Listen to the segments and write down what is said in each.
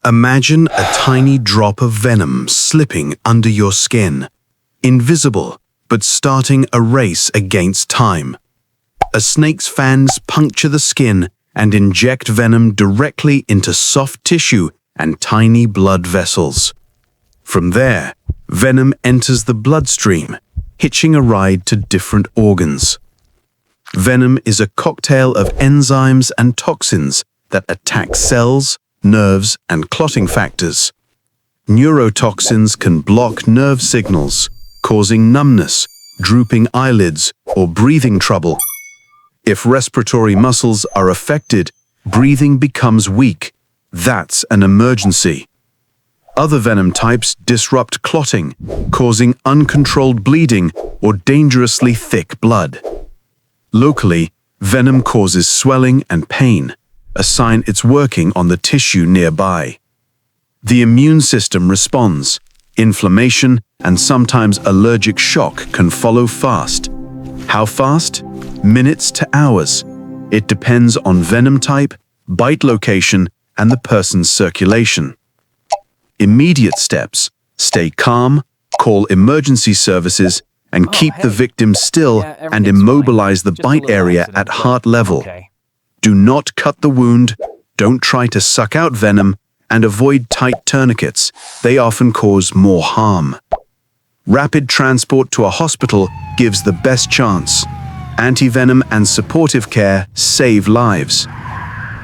Imagine a tiny drop of venom slipping under your skin, invisible but starting a race against time. A snake's fangs puncture the skin and inject venom directly into soft tissue and tiny blood vessels. From there, venom enters the bloodstream, hitching a ride to different organs. Venom is a cocktail of enzymes and toxins that attack cells, nerves, and clotting factors. Neurotoxins can block nerve signals, causing numbness, drooping eyelids, or breathing trouble. If respiratory muscles are affected, breathing becomes weak. That's an emergency. Other venom types disrupt clotting, causing uncontrolled bleeding or dangerously thick blood. Locally, venom causes swelling and pain, a sign it's working on the tissue nearby. The immune system responds. Inflammation and sometimes allergic shock can follow fast. How fast? Minutes to hours. It depends on venom type, bite location, and the person's circulation. Immediate steps: stay calm, call emergency services, and keep the victim still and immobilize the bite area at heart level. Do not cut the wound, don't try to suck out venom, and avoid tight tourniquets. They often cause more harm. Rapid transport to a hospital gives the best chance. Antivenom and supportive care save lives.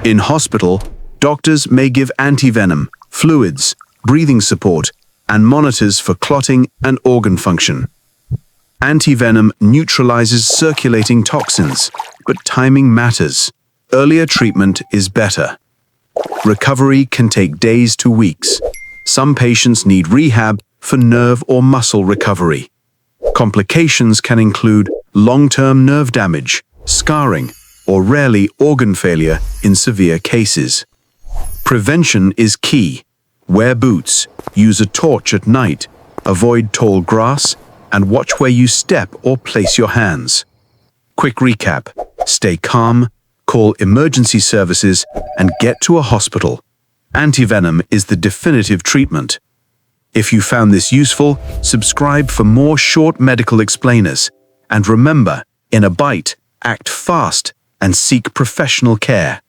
In hospital, doctors may give antivenom, fluids, breathing support, and monitors for clotting and organ function. Antivenom neutralizes circulating toxins, but timing matters. Earlier treatment is better. Recovery can take days to weeks. Some patients need rehab for nerve or muscle recovery. Complications can include long-term nerve damage, scarring, or rarely organ failure in severe cases. Prevention is key. Wear boots, use a torch at night, avoid tall grass, and watch where you step or place your hands. Quick recap: stay calm, call emergency services, and get to a hospital. Antivenom is the definitive treatment. If you found this useful, subscribe for more short medical explainers. And remember, in a bite, act fast and seek professional care.